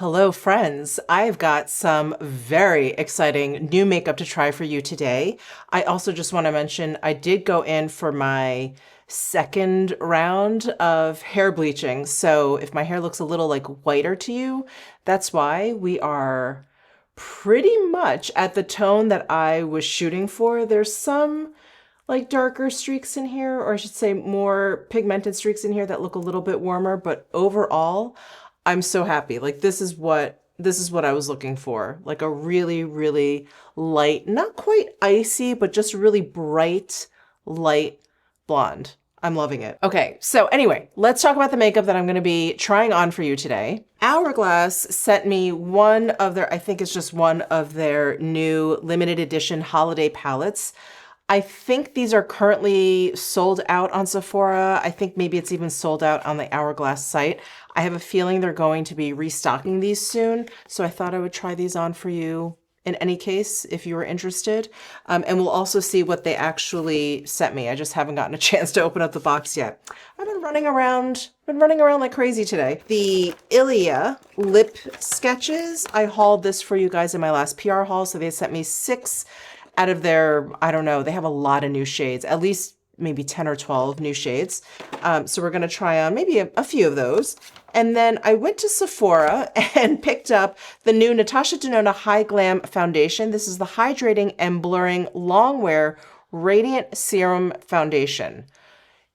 Hello, friends. I've got some very exciting new makeup to try for you today. I also just want to mention I did go in for my second round of hair bleaching. So if my hair looks a little like whiter to you, that's why. We are pretty much at the tone that I was shooting for. There's some like darker streaks in here, or I should say more pigmented streaks in here that look a little bit warmer, but overall, I'm so happy. Like this is what I was looking for. Like a really, really light, not quite icy, but just really bright, light blonde. I'm loving it. Okay, so anyway, let's talk about the makeup that I'm gonna be trying on for you today. Hourglass sent me one of their, I think it's just one of their new limited edition holiday palettes. I think these are currently sold out on Sephora. I think maybe it's even sold out on the Hourglass site. I have a feeling they're going to be restocking these soon, so I thought I would try these on for you in any case if you were interested. And we'll also see what they actually sent me. I just haven't gotten a chance to open up the box yet. I've been running around like crazy today. The Ilia lip sketches, I hauled this for you guys in my last PR haul, so they sent me 6 out of their, I don't know, they have a lot of new shades, at least maybe 10 or 12 new shades. So we're gonna try on maybe a few of those. And then I went to Sephora and picked up the new NATASHA DENONA High Glam Foundation. This is the Hydrating and Blurring Longwear Radiant Serum Foundation.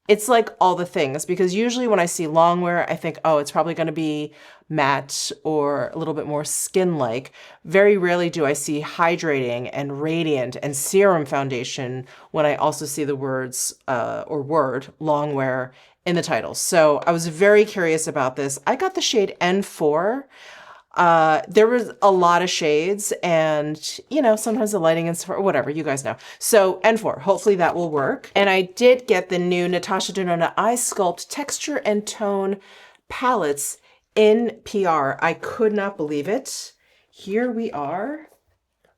It's like all the things, because usually when I see longwear, I think, oh, it's probably going to be matte or a little bit more skin-like. Very rarely do I see hydrating and radiant and serum foundation when I also see the words or word longwear in the title. So I was very curious about this. I got the shade N4. There was a lot of shades and, you know, sometimes the lighting and stuff, or whatever, you guys know. So N4, hopefully that will work. And I did get the new NATASHA DENONA Eye Sculpt Texture and Tone palettes in PR. I could not believe it. Here we are.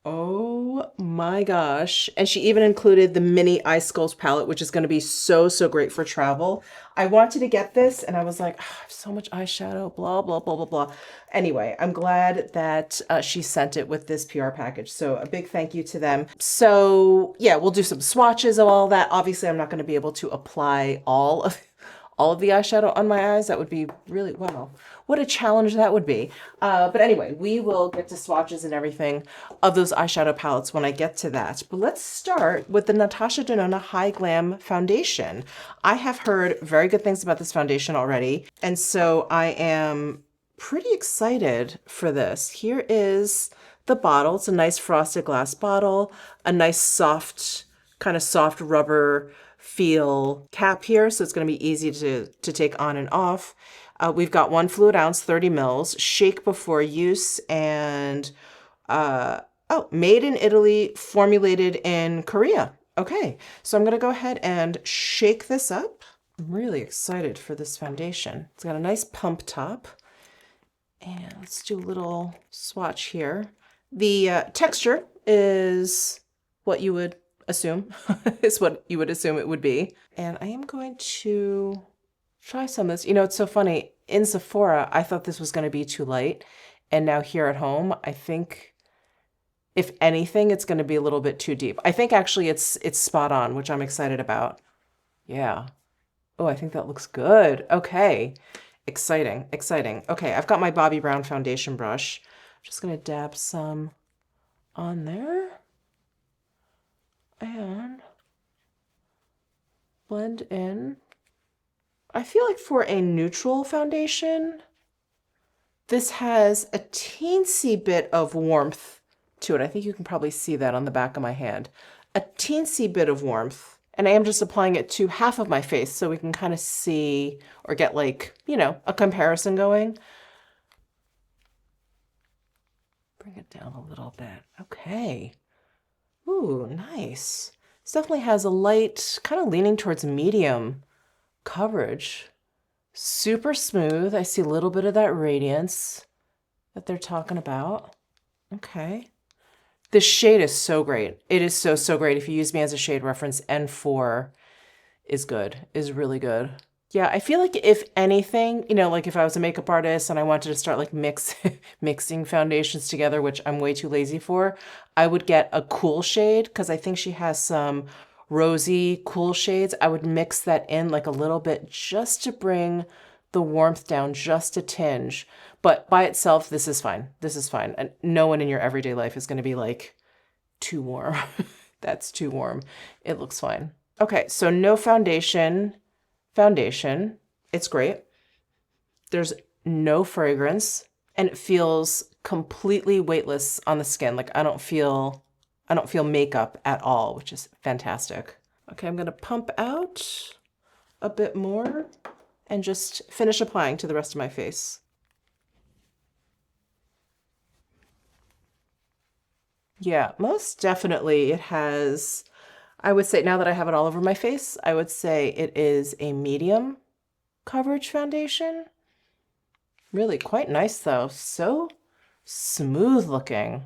Oh my gosh. And she even included the mini eye sculpt palette, which is going to be so great for travel. I wanted to get this and I was like, oh, I have so much eyeshadow, blah, blah, blah, blah, blah. Anyway, I'm glad that she sent it with this PR package. So a big thank you to them. So yeah, we'll do some swatches of all that. Obviously, I'm not going to be able to apply all of the eyeshadow on my eyes. That would be really, wow, what a challenge that would be. But anyway, we will get to swatches and everything of those eyeshadow palettes when I get to that. But let's start with the NATASHA DENONA High Glam Foundation. I have heard very good things about this foundation already, and so I am pretty excited for this. Here is the bottle. It's a nice frosted glass bottle, a nice soft, kind of soft rubber feel cap here, so it's going to be easy to take on and off. We've got 1 fluid ounce, 30 mils, shake before use, and made in Italy, formulated in Korea. Okay, so I'm going to go ahead and shake this up. I'm really excited for this foundation. It's got a nice pump top, and let's do a little swatch here. The texture is what you would assume is what you would assume it would be. And I am going to try some of this. You know, it's so funny. In Sephora, I thought this was going to be too light. And now here at home, I think, if anything, it's going to be a little bit too deep. I think actually it's spot on, which I'm excited about. Yeah. Oh, I think that looks good. Okay. Exciting, exciting. Okay, I've got my Bobbi Brown foundation brush. I'm just going to dab some on there. And blend in. I feel like for a neutral foundation, this has a teensy bit of warmth to it. I think you can probably see that on the back of my hand. A teensy bit of warmth. And I am just applying it to half of my face so we can kind of see or get like, you know, a comparison going. Bring it down a little bit. Okay. Ooh, nice. This definitely has a light, kind of leaning towards medium coverage. Super smooth. I see a little bit of that radiance that they're talking about. Okay. This shade is so great. It is so great. If you use me as a shade reference, N4 is good, is really good. Yeah, I feel like if anything, you know, like if I was a makeup artist and I wanted to start like mixing foundations together, which I'm way too lazy for, I would get a cool shade because I think she has some rosy cool shades. I would mix that in like a little bit just to bring the warmth down just a tinge. But by itself, this is fine. This is fine. And no one in your everyday life is going to be like, too warm. That's too warm. It looks fine. Okay, so no foundation. It's great. There's no fragrance and it feels completely weightless on the skin. Like I don't feel makeup at all, which is fantastic. Okay, I'm gonna pump out a bit more and just finish applying to the rest of my face. Yeah, most definitely it has, I would say now that I have it all over my face, I would say it is a medium coverage foundation. Really quite nice though. So smooth looking.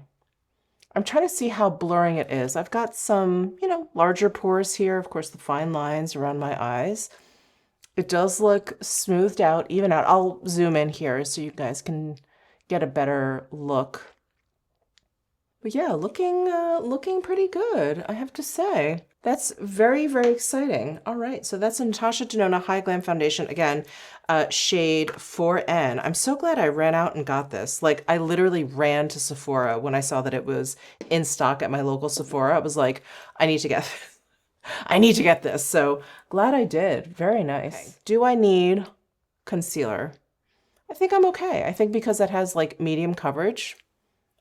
I'm trying to see how blurring it is. I've got some, you know, larger pores here. Of course, the fine lines around my eyes. It does look smoothed out, even out. I'll zoom in here so you guys can get a better look. But yeah, looking pretty good, I have to say. That's very, very exciting. All right, so that's a NATASHA DENONA High Glam Foundation. Again, shade 4N. I'm so glad I ran out and got this. Like, I literally ran to Sephora when I saw that it was in stock at my local Sephora. I was like, I need to get this. I need to get this. So glad I did. Very nice. Okay. Do I need concealer? I think I'm okay. I think because it has like medium coverage,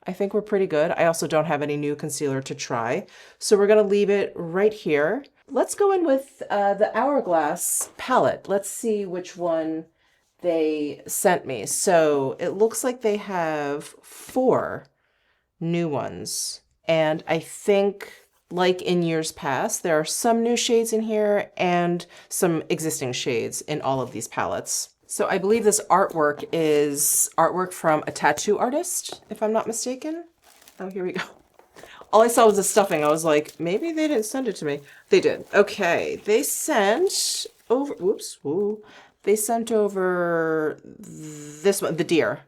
I think we're pretty good. I also don't have any new concealer to try. So we're gonna leave it right here. Let's go in with the Hourglass palette. Let's see which one they sent me. So it looks like they have 4 new ones. And I think like in years past, there are some new shades in here and some existing shades in all of these palettes. So I believe this artwork is artwork from a tattoo artist, if I'm not mistaken. Oh, here we go. All I saw was the stuffing. I was like, maybe they didn't send it to me. They did. Okay, they sent over, whoops, woo. They sent over this one, the deer.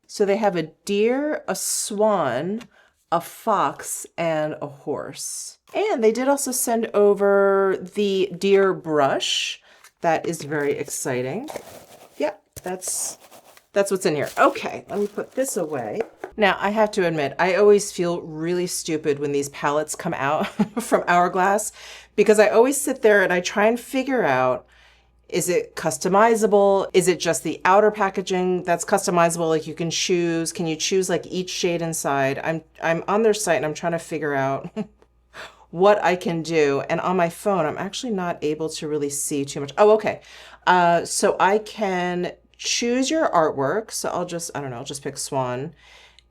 So they have a deer, a swan, a fox, and a horse. And they did also send over the deer brush. That is very exciting. Yeah, that's what's in here. Okay, let me put this away. Now, I have to admit, I always feel really stupid when these palettes come out from Hourglass because I always sit there and I try and figure out, is it customizable? Is it just the outer packaging that's customizable? Like you can choose, can you choose like each shade inside? I'm on their site and I'm trying to figure out what I can do. And on my phone, I'm actually not able to really see too much. Oh, okay. So I can choose your artwork. So I'll just, I don't know, I'll just pick Swan.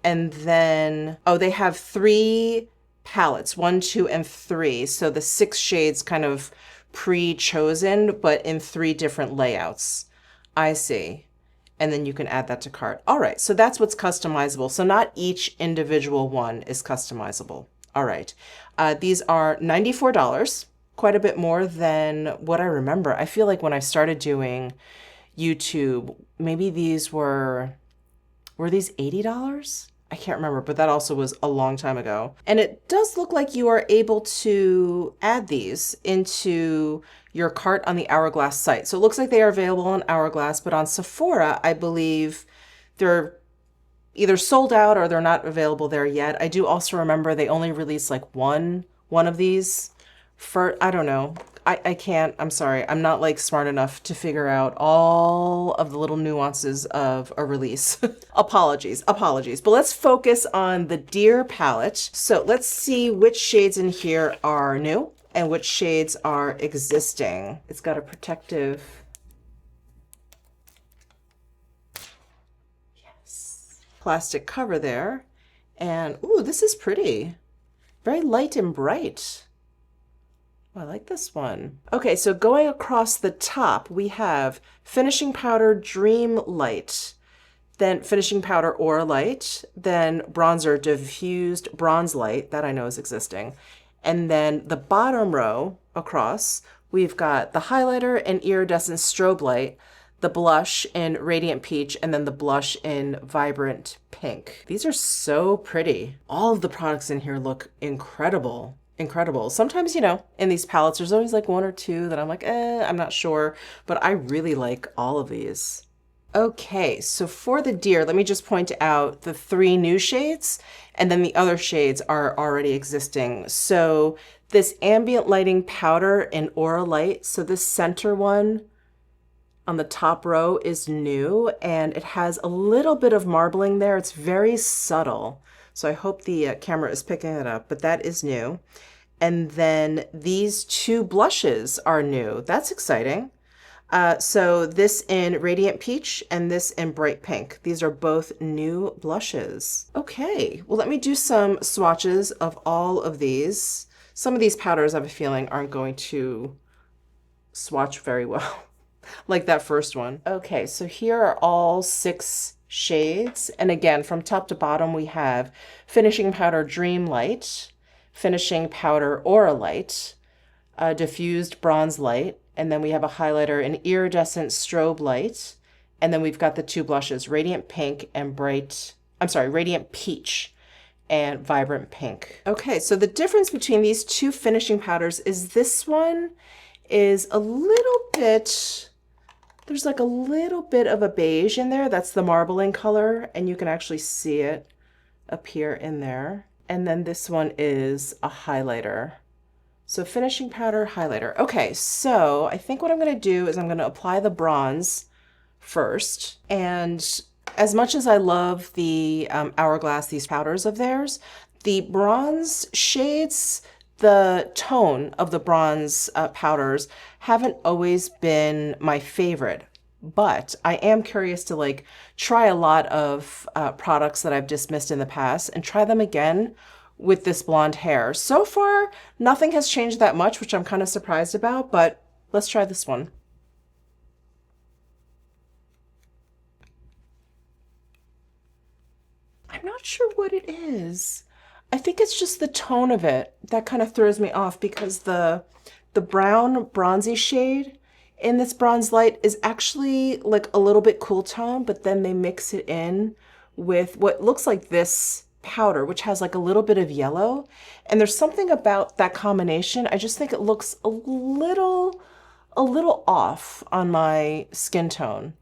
And then, oh, they have 3 palettes, 1, 2, and 3. So the 6 shades kind of pre-chosen, but in 3 different layouts. I see. And then you can add that to cart. All right, so that's what's customizable. So not each individual one is customizable. All right, these are $94, quite a bit more than what I remember. I feel like when I started doing YouTube, maybe these were these $80? I can't remember, but that also was a long time ago. And it does look like you are able to add these into your cart on the Hourglass site. So it looks like they are available on Hourglass, but on Sephora, I believe they're either sold out or they're not available there yet. I do also remember they only released like one of these for, I don't know. I can't, I'm sorry. I'm not like smart enough to figure out all of the little nuances of a release. Apologies. But let's focus on the Deer palette. So let's see which shades in here are new and which shades are existing. It's got a protective, plastic cover there. And ooh, this is pretty. Very light and bright. Oh, I like this one. Okay, so going across the top, we have Finishing Powder Dream Light, then Finishing Powder Aura Light, then Bronzer Diffused Bronze Light, that I know is existing. And then the bottom row across We've got the highlighter and iridescent strobe light, the blush in Radiant Peach, and then the blush in Vibrant Pink. These are so pretty. All of the products in here look incredible. Incredible. Sometimes, you know, in these palettes, there's always like one or two that I'm like, I'm not sure, but I really like all of these. Okay, so for the deer, let me just point out the 3 new shades, and then the other shades are already existing. So this ambient lighting powder in Aura Light, so this center one on the top row is new, and it has a little bit of marbling there. It's very subtle, so I hope the camera is picking it up, but that is new. And then these 2 blushes are new. That's exciting. So this in Radiant Peach and this in Bright Pink. These are both new blushes. Okay, well, let me do some swatches of all of these. Some of these powders, I have a feeling, aren't going to swatch very well, like that first one. Okay, so here are all 6 shades. And again, from top to bottom, we have Finishing Powder Dream Light, Finishing Powder Aura Light, Diffused Bronze Light, and then we have a highlighter in Iridescent Strobe Light, and then we've got the 2 blushes, Radiant Pink and Radiant Peach and Vibrant Pink. Okay, so the difference between these 2 finishing powders is this one is a little bit, there's like a little bit of a beige in there. That's the marbling color, and you can actually see it appear in there. And then this one is a highlighter. So finishing powder, highlighter. Okay, so I think what I'm gonna do is I'm gonna apply the bronze first. And as much as I love the Hourglass, these powders of theirs, the bronze shades, the tone of the bronze powders haven't always been my favorite. But I am curious to like try a lot of products that I've dismissed in the past and try them again with this blonde hair. So far, nothing has changed that much, which I'm kind of surprised about, but let's try this one. I'm not sure what it is. I think it's just the tone of it that kind of throws me off, because the brown bronzy shade in this bronze light is actually like a little bit cool tone, but then they mix it in with what looks like this powder, which has like a little bit of yellow. And there's something about that combination. I just think it looks a little off on my skin tone.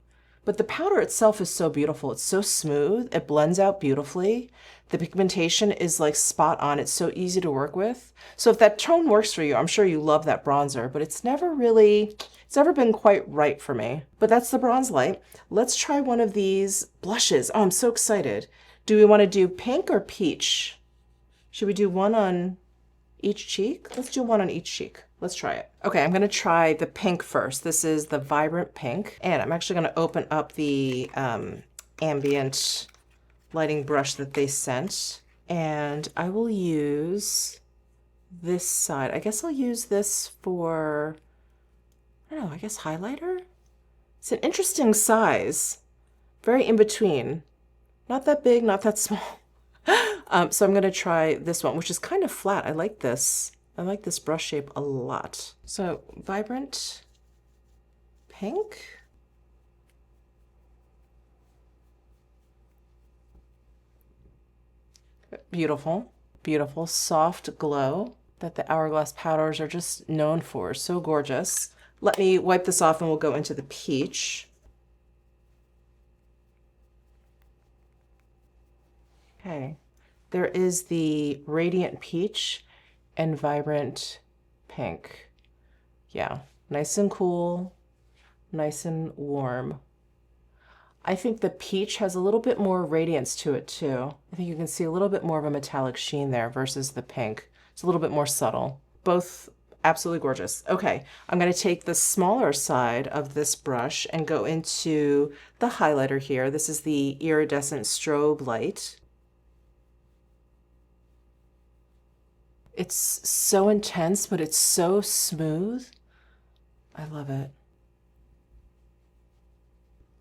But the powder itself is so beautiful. It's so smooth. It blends out beautifully. The pigmentation is like spot on. It's so easy to work with. So if that tone works for you, I'm sure you love that bronzer, but it's never been quite right for me. But that's the bronze light. Let's try one of these blushes. Oh, I'm so excited. Do we want to do pink or peach? Should we do one on each cheek? Let's do one on each cheek. Let's try it. Okay, I'm gonna try the pink first. This is the Vibrant Pink, and I'm actually gonna open up the ambient lighting brush that they sent, and I will use this side. I guess I'll use this for, I don't know, I guess highlighter? It's an interesting size, very in between. Not that big, not that small. So I'm gonna try this one, which is kind of flat. I like this. I like this brush shape a lot. So Vibrant Pink. Beautiful, beautiful, soft glow that the Hourglass powders are just known for. So gorgeous. Let me wipe this off and we'll go into the peach. Okay, there is the Radiant Peach and Vibrant Pink. Yeah, nice and cool, nice and warm. I think the peach has a little bit more radiance to it too. I think you can see a little bit more of a metallic sheen there versus the pink. It's a little bit more subtle. Both absolutely gorgeous. Okay, I'm gonna take the smaller side of this brush and go into the highlighter here. This is the Iridescent Strobe Light. It's so intense, but it's so smooth. I love it.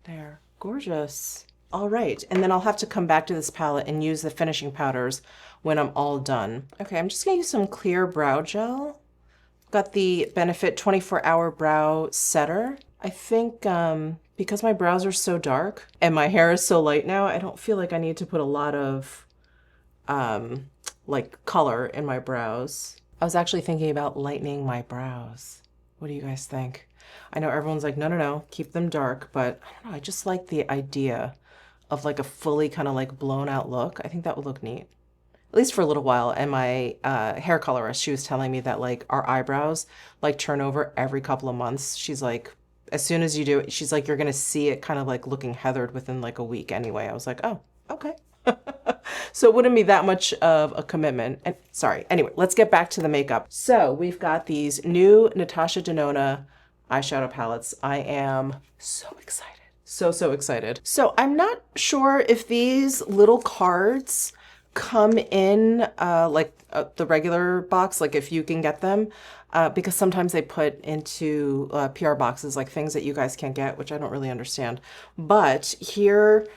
There, gorgeous. All right, and then I'll have to come back to this palette and use the finishing powders when I'm all done. Okay, I'm just gonna use some clear brow gel Got the Benefit 24-Hour Brow Setter. I think because my brows are so dark and my hair is so light now, I don't feel like I need to put a lot of like color in my brows. I was actually thinking about lightening my brows. What do you guys think? I know everyone's like, no, no, no, keep them dark, but I don't know, I just like the idea of like a fully kind of like blown out look. I think that would look neat, at least for a little while. And my hair colorist, she was telling me that like our eyebrows like turn over every couple of months. She's like, as soon as you do it, she's like, you're gonna see it kind of like looking heathered within like a week anyway. I was like, oh, okay. So it wouldn't be that much of a commitment. And sorry, anyway, let's get back to the makeup. So we've got these new Natasha Denona eyeshadow palettes. I am so excited. So excited. So I'm not sure if these little cards come in the regular box, like if you can get them, because sometimes they put into PR boxes like things that you guys can't get, which I don't really understand. But here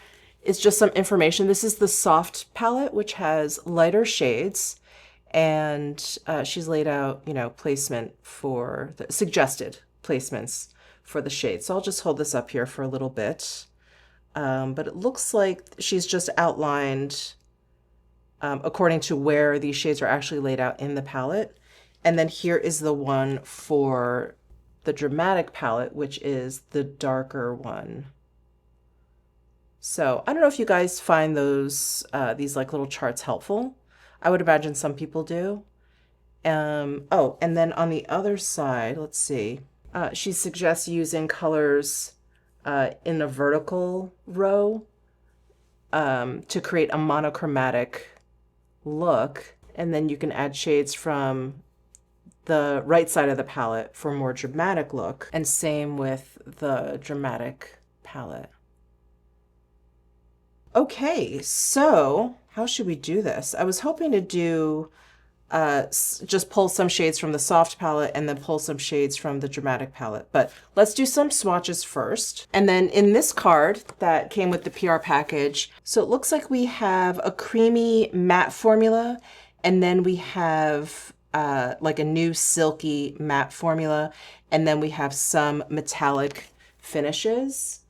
is just some information. This is the soft palette, which has lighter shades, and she's laid out, you know, placement for the suggested placements for the shades. So I'll just hold this up here for a little bit. But it looks like she's just outlined according to where these shades are actually laid out in the palette. And then here is the one for the dramatic palette, which is the darker one. So I don't know if you guys find those these like little charts helpful. I would imagine some people do. Oh, and then on the other side, let's see. She suggests using colors in a vertical row to create a monochromatic look. And then you can add shades from the right side of the palette for a more dramatic look. And same with the dramatic palette. Okay, so how should we do this? I was hoping to do just pull some shades from the soft palette and then pull some shades from the dramatic palette. But let's do some swatches first. And then in this card that came with the PR package, so it looks like we have a creamy matte formula, and then we have like a new silky matte formula, and then we have some metallic finishes.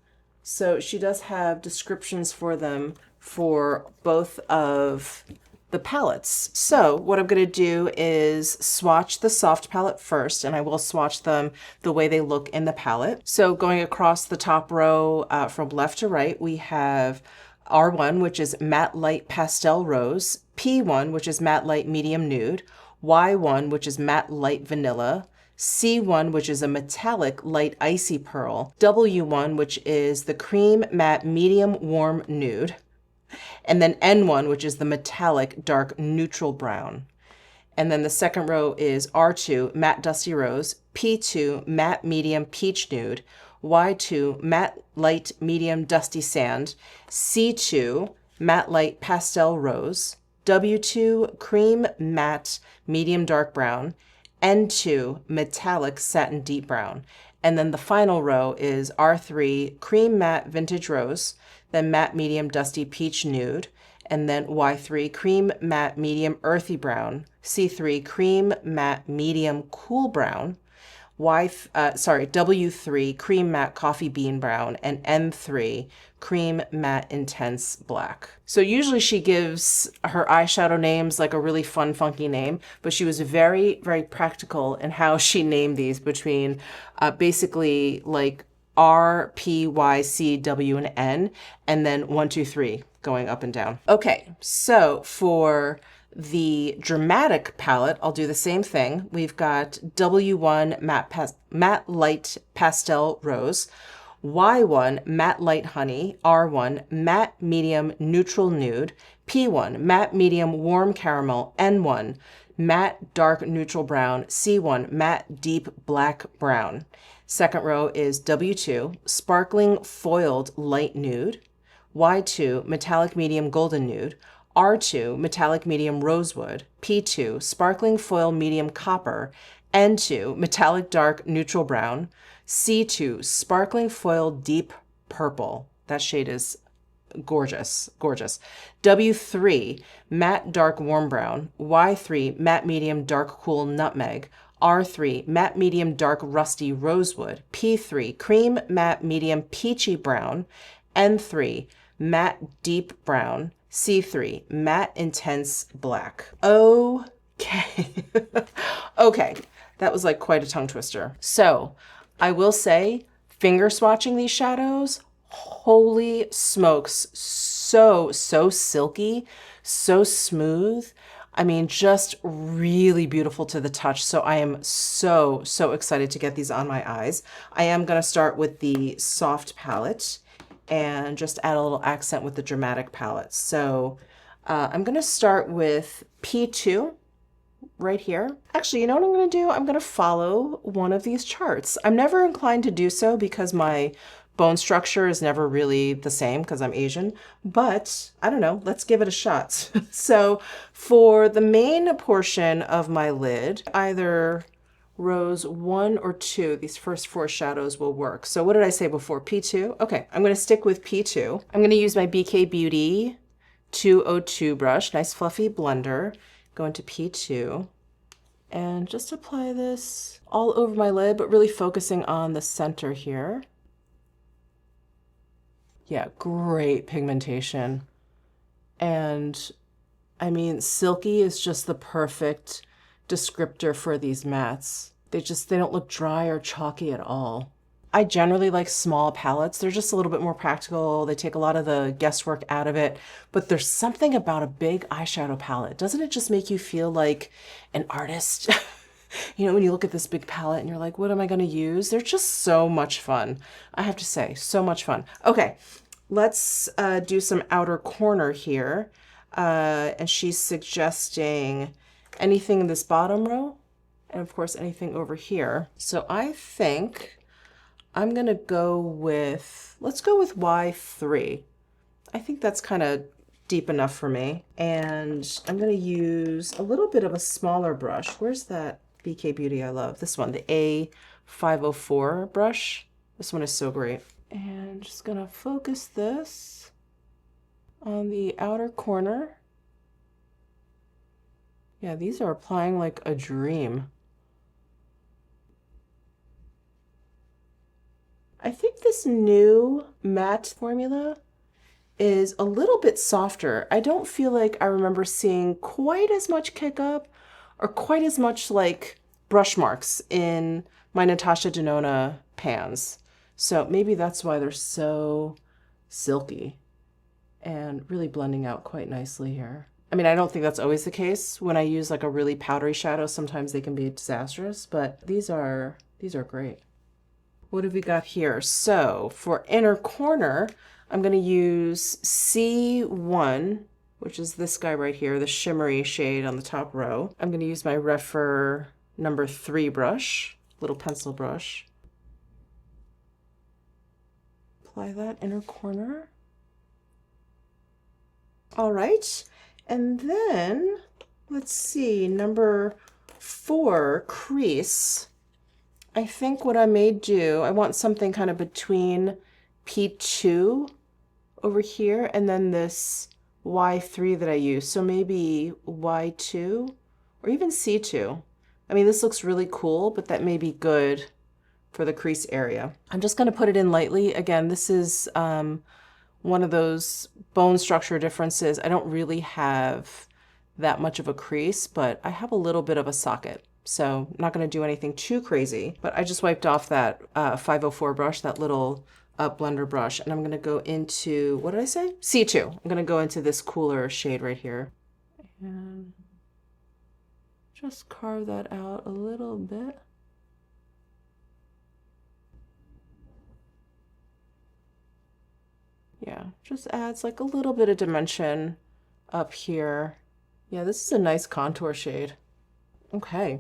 So she does have descriptions for them for both of the palettes. So what I'm going to do is swatch the soft palette first, and I will swatch them the way they look in the palette. So going across the top row from left to right, we have R1, which is matte light pastel rose, P1, which is matte light medium nude, Y1, which is matte light vanilla, C1, which is a metallic light icy pearl, W1, which is the cream matte medium warm nude, and then N1, which is the metallic dark neutral brown. And then the second row is R2, matte dusty rose, P2, matte medium peach nude, Y2, matte light medium dusty sand, C2, matte light pastel rose, W2, cream matte medium dark brown, N2, metallic satin deep brown. And then the final row is R3, cream matte vintage rose, then matte medium dusty peach nude, and then Y3, cream matte medium earthy brown, C3, cream matte medium cool brown, W3, cream matte coffee bean brown, and N3, cream matte intense black. So usually she gives her eyeshadow names like a really fun, funky name, but she was very, very practical in how she named these between basically like R, P, Y, C, W, and N, and then 1, 2, 3 going up and down. Okay, so for the dramatic palette, I'll do the same thing. We've got W1 matte light pastel rose, Y1 matte light honey, R1 matte medium neutral nude, P1 matte medium warm caramel, N1 matte dark neutral brown, C1 matte deep black brown. Second row is W2 sparkling foiled light nude, Y2 metallic medium golden nude, R2 metallic medium rosewood, P2 sparkling foil medium copper, N2 metallic dark neutral brown, C2 sparkling foil deep purple. That shade is gorgeous, gorgeous. W3 matte dark warm brown, Y3 matte medium dark cool nutmeg, R3, matte medium dark rusty rosewood. P3, cream matte medium peachy brown. N3, matte deep brown. C3, matte intense black. Okay. Okay, that was like quite a tongue twister. So I will say, finger swatching these shadows, holy smokes, so silky, so smooth. I mean, just really beautiful to the touch. So I am so excited to get these on my eyes. I am going to start with the soft palette and just add a little accent with the dramatic palette. So I'm going to start with P2 right here. Actually, you know what I'm going to do? I'm going to follow one of these charts. I'm never inclined to do so because my bone structure is never really the same because I'm Asian, but I don't know, let's give it a shot. So for the main portion of my lid, either rows 1 or 2, these first 4 shadows will work. So what did I say before? P2? Okay, I'm going to stick with P2. I'm going to use my BK Beauty 202 brush, nice fluffy blender, go into P2, and just apply this all over my lid, but really focusing on the center here. Yeah, great pigmentation. And I mean, silky is just the perfect descriptor for these mattes. They don't look dry or chalky at all. I generally like small palettes. They're just a little bit more practical. They take a lot of the guesswork out of it, but there's something about a big eyeshadow palette. Doesn't it just make you feel like an artist? You know, when you look at this big palette and you're like, what am I going to use? They're just so much fun. I have to say, so much fun. Okay, let's do some outer corner here. And she's suggesting anything in this bottom row and of course anything over here. So I think I'm going to go with, let's go with Y3. I think that's kind of deep enough for me. And I'm going to use a little bit of a smaller brush. Where's that BK Beauty I love? This one, the A504 brush. This one is so great. And just going to focus this on the outer corner. Yeah, these are applying like a dream. I think this new matte formula is a little bit softer. I don't feel like I remember seeing quite as much kick up or quite as much like brush marks in my Natasha Denona pans. So maybe that's why they're so silky and really blending out quite nicely here. I mean, I don't think that's always the case. When I use like a really powdery shadow, sometimes they can be disastrous, but these are great. What have we got here? So for inner corner, I'm going to use C1, which is this guy right here, the shimmery shade on the top row. I'm going to use my Rephr number 3 brush, little pencil brush. Apply that inner corner. All right. And then let's see, number 4, crease. I think what I may do, I want something kind of between P2 over here and then this Y3 that I use. So maybe Y2 or even C2. I mean, this looks really cool, but that may be good for the crease area. I'm just going to put it in lightly. Again, this is one of those bone structure differences. I don't really have that much of a crease, but I have a little bit of a socket. So I'm not going to do anything too crazy, but I just wiped off that 504 brush, that little blender brush, and I'm going to go into, what did I say? C2. I'm going to go into this cooler shade right here. And just carve that out a little bit. Yeah, just adds like a little bit of dimension up here. Yeah, this is a nice contour shade. Okay.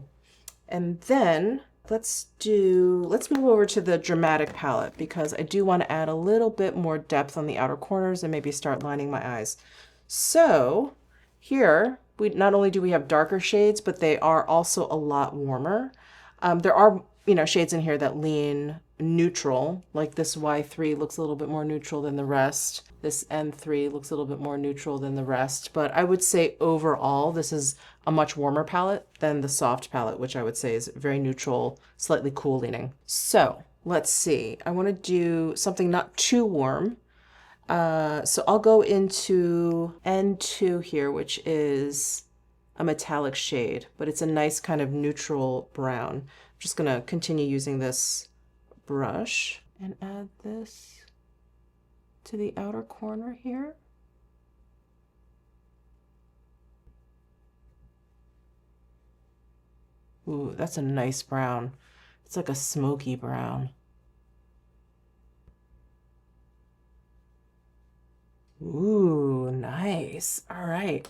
And then let's move over to the dramatic palette because I do want to add a little bit more depth on the outer corners and maybe start lining my eyes. So here, not only do we have darker shades, but they are also a lot warmer. There are you know, shades in here that lean neutral, like this Y3 looks a little bit more neutral than the rest. This N3 looks a little bit more neutral than the rest, but I would say overall, this is a much warmer palette than the soft palette, which I would say is very neutral, slightly cool leaning. So let's see, I want to do something not too warm. So I'll go into N2 here, which is a metallic shade, but it's a nice kind of neutral brown. I'm just gonna continue using this brush and add this to the outer corner here. Ooh, that's a nice brown. It's like a smoky brown. Ooh, nice. All right.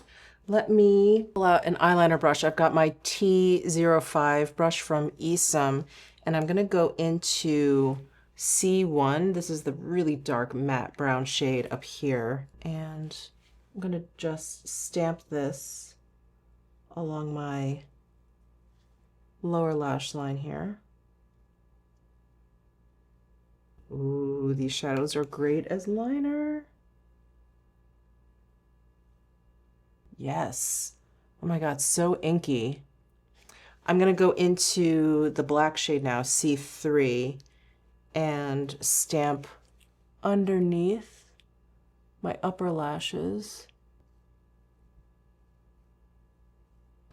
Let me pull out an eyeliner brush. I've got my T05 brush from Esam, and I'm going to go into C1. This is the really dark matte brown shade up here. And I'm going to just stamp this along my lower lash line here. Ooh, these shadows are great as liner. Yes. Oh my God, so inky. I'm going to go into the black shade now, C3, and stamp underneath my upper lashes.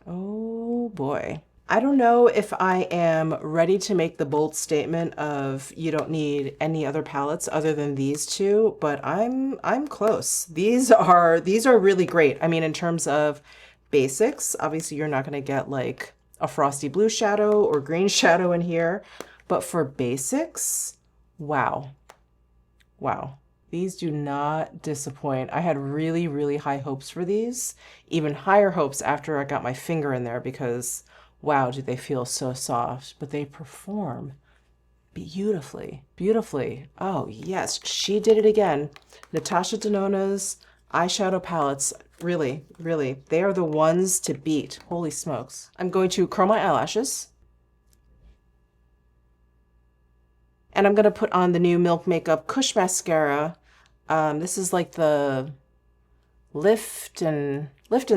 Oh boy. I don't know if I am ready to make the bold statement of you don't need any other palettes other than these two, but I'm close. These are really great. I mean, in terms of basics, obviously you're not going to get like a frosty blue shadow or green shadow in here, but for basics, wow. Wow. These do not disappoint. I had really, really high hopes for these, even higher hopes after I got my finger in there because wow, do they feel so soft, but they perform beautifully, beautifully. Oh yes, she did it again. NATASHA Denona's eyeshadow palettes, really, really, they are the ones to beat. Holy smokes. I'm going to curl my eyelashes. And I'm gonna put on the new Milk Makeup Kush Mascara. This is like the Lift and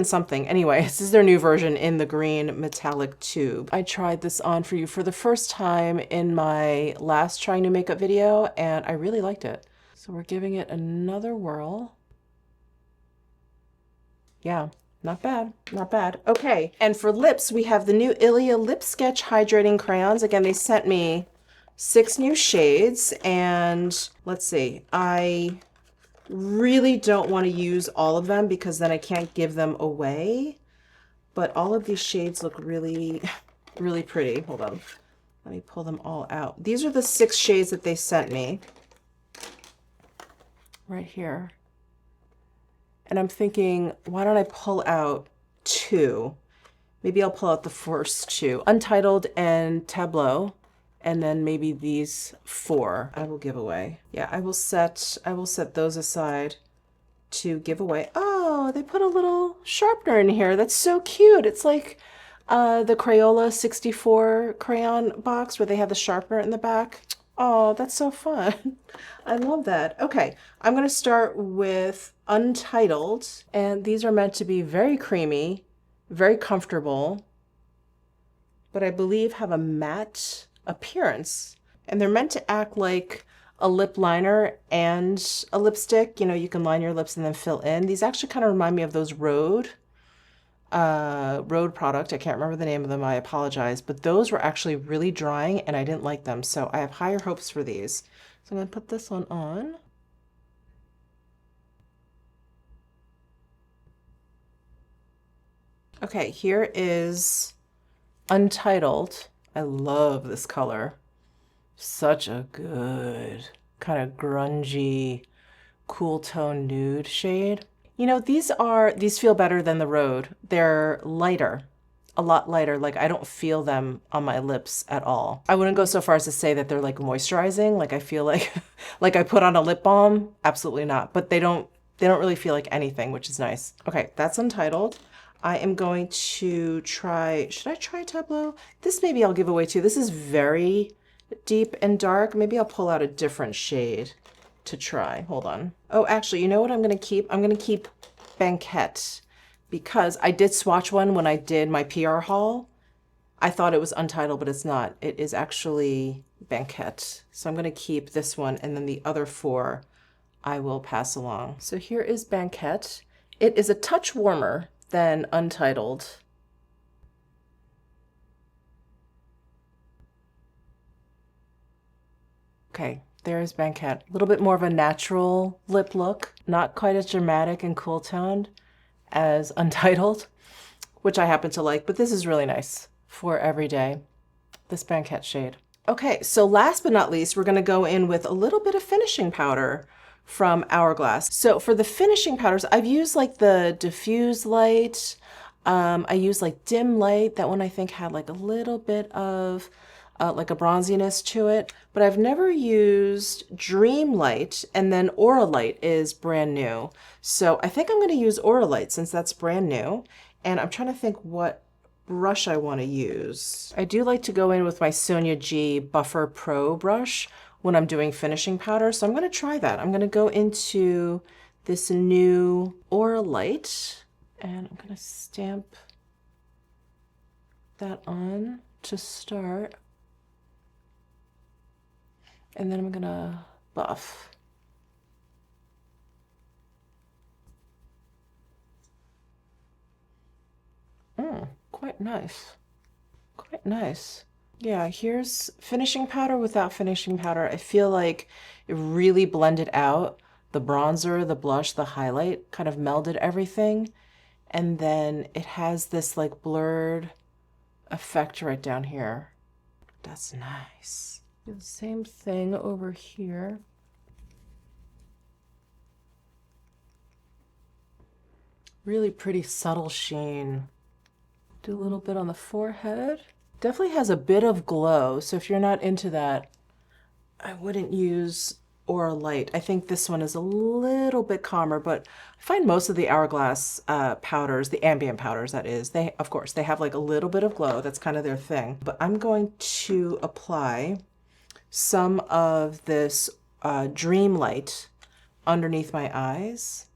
something. Anyway, this is their new version in the green metallic tube. I tried this on for you for the first time in my last trying new makeup video, and I really liked it. So we're giving it another whirl. Yeah, not bad, not bad. Okay, and for lips, we have the new Ilia Lip Sketch Hydrating Crayons. Again, they sent me 6 new shades, and let's see, I really don't want to use all of them because then I can't give them away. But all of these shades look really, really pretty. Hold on. Let me pull them all out. These are the 6 shades that they sent me. Right here. And I'm thinking, why don't I pull out 2? Maybe I'll pull out the first 2. Untitled and Tableau. And then maybe these 4 I will give away. Yeah, I will set those aside to give away. Oh, they put a little sharpener in here. That's so cute. It's like the Crayola 64 crayon box where they have the sharpener in the back. Oh, that's so fun. I love that. Okay, I'm gonna start with Untitled, and these are meant to be very creamy, very comfortable, but I believe have a matte appearance, and they're meant to act like a lip liner and a lipstick. You know, you can line your lips and then fill in. These actually kind of remind me of those Rhode product. I can't remember the name of them, I apologize, but those were actually really drying and I didn't like them, so I have higher hopes for these. So I'm going to put this one on. Okay, here is Untitled. I love this color. Such a good kind of grungy, cool tone nude shade. You know, these feel better than the Rhode. They're lighter, a lot lighter. Like I don't feel them on my lips at all. I wouldn't go so far as to say that they're like moisturizing. Like I feel like, like I put on a lip balm. Absolutely not. But they don't They don't really feel like anything, which is nice. Okay, that's Untitled. I am going to try, should I try Tableau? This maybe I'll give away too. This is very deep and dark. Maybe I'll pull out a different shade to try. Hold on. Oh, actually, you know what I'm going to keep? I'm going to keep Banquette because I did swatch one when I did my PR haul. I thought it was Untitled, but it's not. It is actually Banquette. So I'm going to keep this one, and then the other 4 I will pass along. So here is Banquette. It is a touch warmer than Untitled. Okay, there's Banquette. A little bit more of a natural lip look, not quite as dramatic and cool toned as Untitled, which I happen to like, but this is really nice for every day, this Banquette shade. Okay, so last but not least, we're gonna go in with a little bit of finishing powder from Hourglass. So for the finishing powders, I've used like the diffuse light. I used like dim light. That one I think had like a little bit of like a bronziness to it, but I've never used Dream Light, and then Aura Light is brand new. So I think I'm gonna use Aura Light since that's brand new. And I'm trying to think what brush I wanna use. I do like to go in with my Sonia G Buffer Pro brush when I'm doing finishing powder. So I'm gonna try that. I'm gonna go into this new Aura Light and I'm gonna stamp that on to start. And then I'm gonna buff. Quite nice. Quite nice. Yeah, here's finishing powder without finishing powder. I feel like it really blended out the bronzer, the blush, the highlight, kind of melded everything. And then it has this like blurred effect right down here. That's nice. Do the same thing over here. Really pretty subtle sheen. Do a little bit on the forehead. Definitely has a bit of glow, so if you're not into that, I wouldn't use Aura Light. I think this one is a little bit calmer, but I find most of the Hourglass powders, the ambient powders that is, they, of course, they have like a little bit of glow. That's kind of their thing. But I'm going to apply some of this Dream Light underneath my eyes.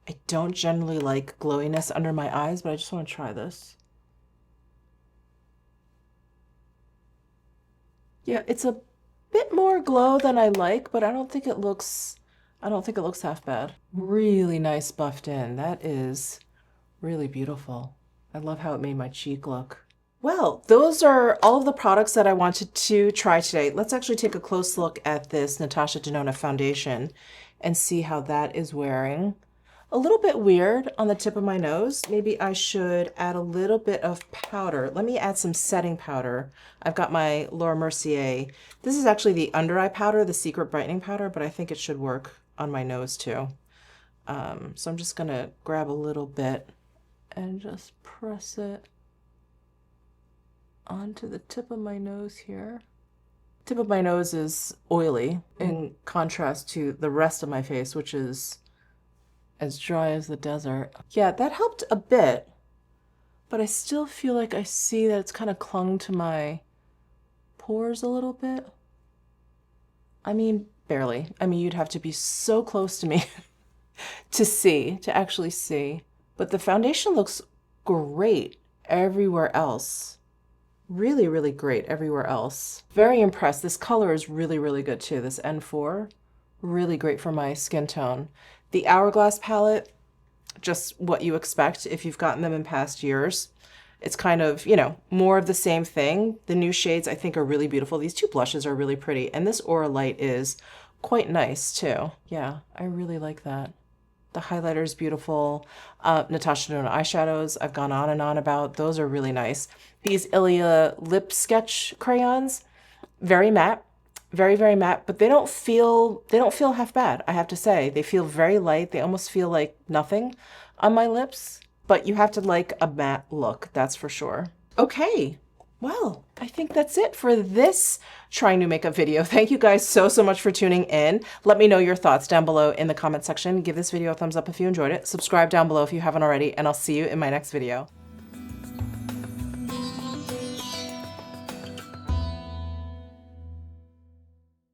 I don't generally like glowiness under my eyes, but I just want to try this. Yeah, it's a bit more glow than I like, but I don't think it looks half bad. Really nice buffed in. That is really beautiful. I love how it made my cheek look. Well, those are all of the products that I wanted to try today. Let's actually take a close look at this NATASHA DENONA foundation and see how that is wearing. A little bit weird on the tip of my nose. Maybe I should add a little bit of powder. Let me add some setting powder. I've got my Laura Mercier. This is actually the under eye powder, the secret brightening powder, but I think it should work on my nose too. So I'm just gonna grab a little bit and just press it onto the tip of my nose here. Tip of my nose is oily in contrast to the rest of my face, which is as dry as the desert. Yeah, that helped a bit, but I still feel like I see that it's kind of clung to my pores a little bit. I mean, barely. I mean, you'd have to be so close to me to actually see. But the foundation looks great everywhere else. Really, really great everywhere else. Very impressed. This color is really, really good too. This N4, really great for my skin tone. The Hourglass palette, just what you expect if you've gotten them in past years. It's kind of, you know, more of the same thing. The new shades I think are really beautiful. These two blushes are really pretty. And this Aura Light is quite nice too. Yeah, I really like that. The highlighter is beautiful. NATASHA DENONA eyeshadows I've gone on and on about. Those are really nice. These Ilia lip sketch crayons, very matte. Very, very matte, but they don't feel half bad, I have to say. They feel very light. They almost feel like nothing on my lips, but you have to like a matte look, that's for sure. Okay, Well, I think that's it for this trying new makeup video. Thank you guys so much for tuning in. Let me know your thoughts down below in the comment section. Give this video a thumbs up if you enjoyed it. Subscribe down below if you haven't already, and I'll see you in my next video.